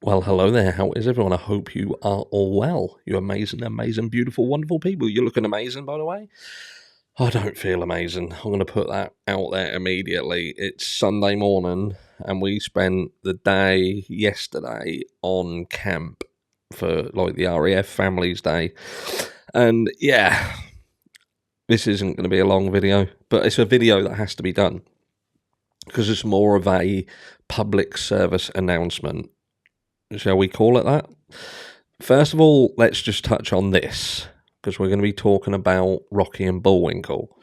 Well, hello there. How is everyone? I hope you are all well. You amazing, beautiful, wonderful people. You're looking amazing, by the way. I don't feel amazing. I'm going to put that out there immediately. It's Sunday morning, and we spent the day yesterday on camp for like the RAF Families Day. And yeah, this isn't going to be a long video, but it's a video that has to be done because it's more of a public service announcement. Shall we call it that? First of all, let's just touch on this, because we're going to be talking about Rocky and Bullwinkle,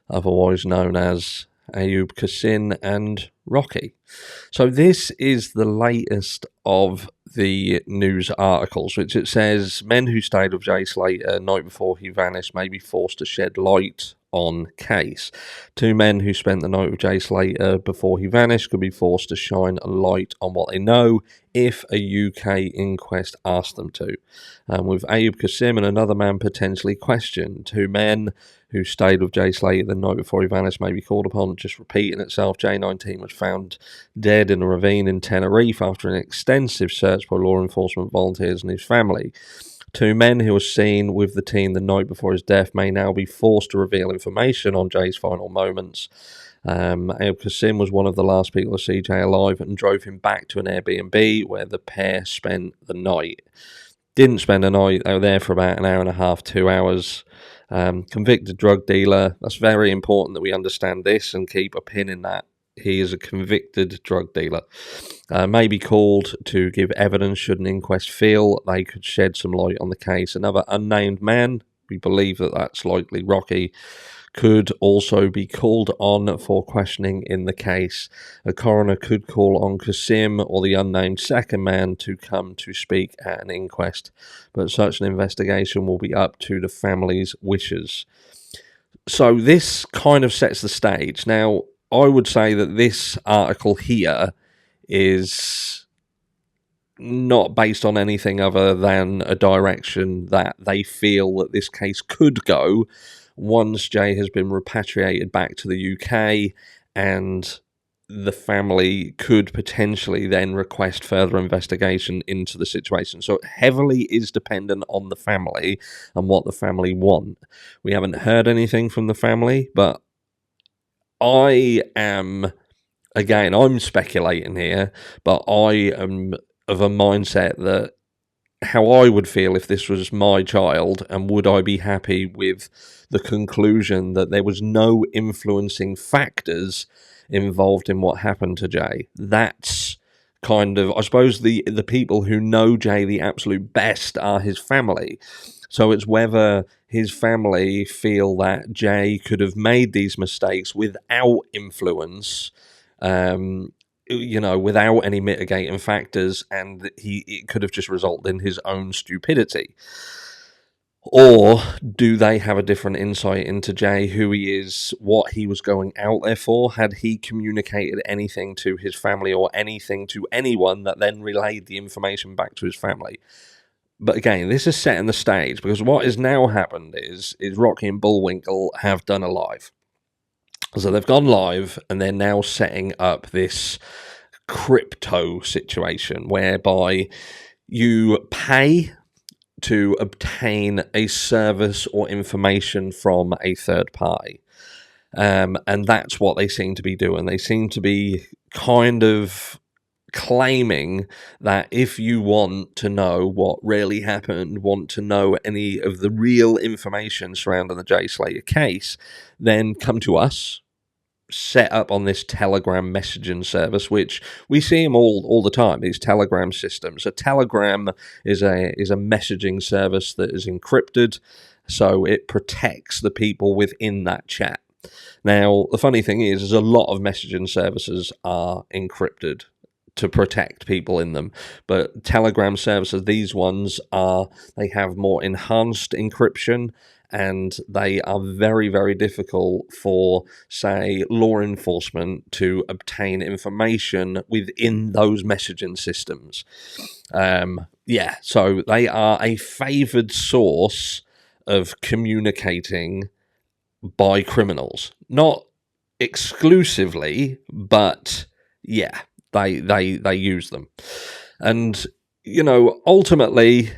otherwise known as Ayub Kassin and Rocky. So this is the latest of the news articles, which it says men who stayed with Jay Slater night before he vanished may be forced to shed light on case. Two men who spent the night with Jay Slater before he vanished could be forced to shine a light on what they know if a UK inquest asked them to. With Ayub Kassim and another man potentially questioned. Two men who stayed with Jay Slater the night before he vanished may be called upon. Just repeating itself, J19 was found dead in a ravine in Tenerife after an extensive search by law enforcement volunteers and his family. Two men who were seen with the team the night before his death may now be forced to reveal information on Jay's final moments. Ayub Kassim was one of the last people to see Jay alive and drove him back to an Airbnb where the pair spent the night. Didn't spend the night, they were there for about an hour and a half, 2 hours. Convicted drug dealer. That's very important that we understand this and keep a pin in that. He is a convicted drug dealer. May be called to give evidence should an inquest feel they could shed some light on the case. Another unnamed man, we believe that that's likely Rocky, could also be called on for questioning in the case. A coroner could call on Kassim or the unnamed second man to come to speak at an inquest, but such an investigation will be up to the family's wishes. So this kind of sets the stage. Now, I would say that this article here is not based on anything other than a direction that they feel that this case could go once Jay has been repatriated back to the UK, and the family could potentially then request further investigation into the situation. So it heavily is dependent on the family and what the family want. We haven't heard anything from the family, but I'm speculating here, but I am of a mindset that how I would feel if this was my child, and would I be happy with the conclusion that there was no influencing factors involved in what happened to Jay. That's kind of, I suppose, the people who know Jay the absolute best are his family. So it's whether his family feel that Jay could have made these mistakes without influence, without any mitigating factors, and it could have just resulted in his own stupidity. Or do they have a different insight into Jay, who he is, what he was going out there for? Had he communicated anything to his family or anything to anyone that then relayed the information back to his family? But again, this is setting the stage, because what has now happened is Rocky and Bullwinkle have done a live. So they've gone live, and they're now setting up this crypto situation whereby you pay to obtain a service or information from a third party. And that's what they seem to be doing. They seem to be kind of claiming that if you want to know what really happened, want to know any of the real information surrounding the Jay Slater case, then come to us, set up on this Telegram messaging service, which we see them all the time, these Telegram systems. A Telegram is a messaging service that is encrypted, so it protects the people within that chat. Now, the funny thing is a lot of messaging services are encrypted to protect people in them, but Telegram services, these ones they have more enhanced encryption, and they are very, very difficult for, say, law enforcement to obtain information within those messaging systems. So they are a favoured source of communicating by criminals. Not exclusively, but yeah, they use them. And, ultimately,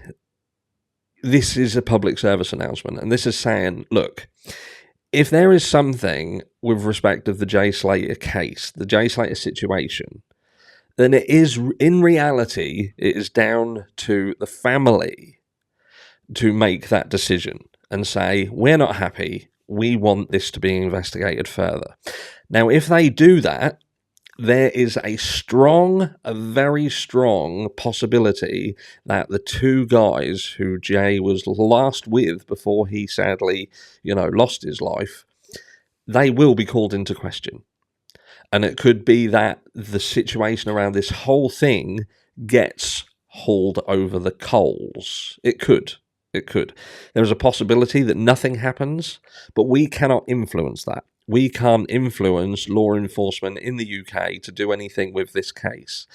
this is a public service announcement, and this is saying, look, if there is something with respect of the Jay Slater case, the Jay Slater situation, then it is, in reality, it is down to the family to make that decision and say, we're not happy, we want this to be investigated further. Now, if they do that, there is a very strong possibility that the two guys who Jay was last with before he sadly, lost his life, they will be called into question. And it could be that the situation around this whole thing gets hauled over the coals. It could. There is a possibility that nothing happens, but we cannot influence that. We can't influence law enforcement in the UK to do anything with this case.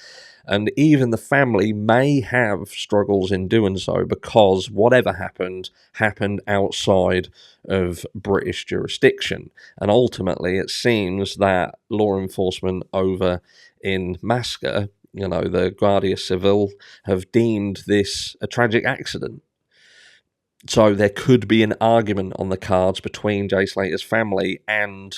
And even the family may have struggles in doing so because whatever happened outside of British jurisdiction. And ultimately, it seems that law enforcement over in Masca, the Guardia Civil, have deemed this a tragic accident. So there could be an argument on the cards between Jay Slater's family and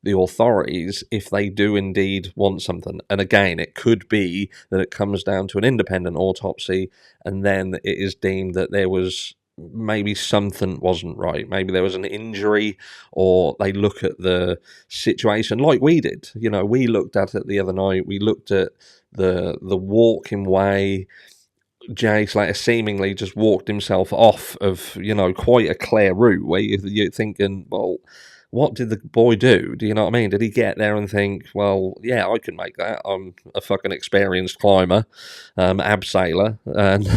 the authorities if they do indeed want something. And again, it could be that it comes down to an independent autopsy and then it is deemed that there was maybe something wasn't right. Maybe there was an injury, or they look at the situation like we did. We looked at it the other night. We looked at the walking way. Jay Slater seemingly just walked himself off of, quite a clear route where you're thinking, well, what did the boy do? Do you know what I mean? Did he get there and think, well, yeah, I can make that. I'm a fucking experienced climber, abseiler, and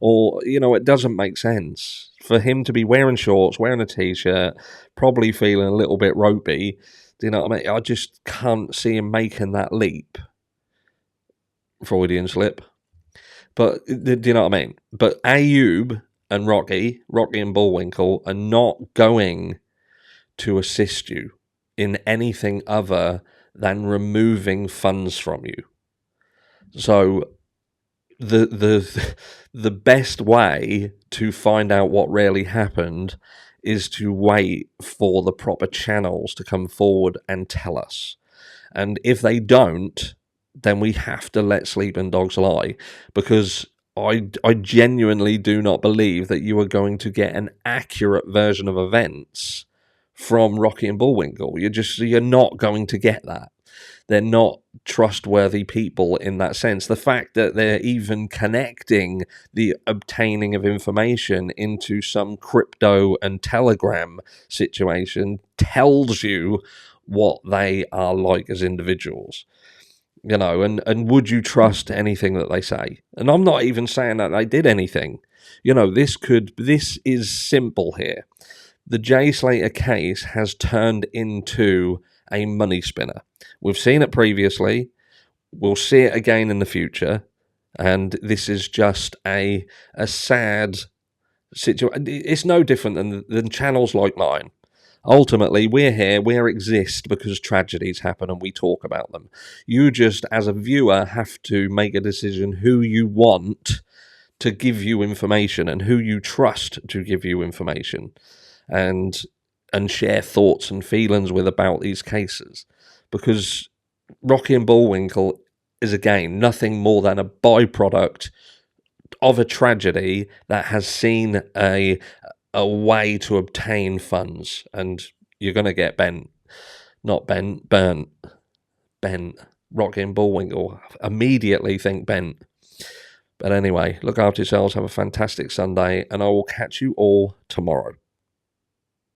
or it doesn't make sense for him to be wearing shorts, wearing a t-shirt, probably feeling a little bit ropey. Do you know what I mean? I just can't see him making that leap. Freudian slip. But do you know what I mean? But Ayub and Rocky and Bullwinkle are not going to assist you in anything other than removing funds from you. So the best way to find out what really happened is to wait for the proper channels to come forward and tell us. And if they don't, then we have to let sleeping dogs lie, because I genuinely do not believe that you are going to get an accurate version of events from Rocky and Bullwinkle. You're not going to get that. They're not trustworthy people in that sense. The fact that they're even connecting the obtaining of information into some crypto and telegram situation tells you what they are like as individuals. And would you trust anything that they say? And I'm not even saying that they did anything. This is simple here. The Jay Slater case has turned into a money spinner. We've seen it previously. We'll see it again in the future. And this is just a sad situation. It's no different than channels like mine. Ultimately, we're here, we exist because tragedies happen and we talk about them. You just, as a viewer, have to make a decision who you want to give you information and who you trust to give you information and share thoughts and feelings with about these cases. Because Rocky and Bullwinkle is, again, nothing more than a byproduct of a tragedy that has seen a way to obtain funds, and you're going to get burnt. Rocky and Bullwinkle, immediately think bent. But anyway, look after yourselves, have a fantastic Sunday, and I will catch you all tomorrow.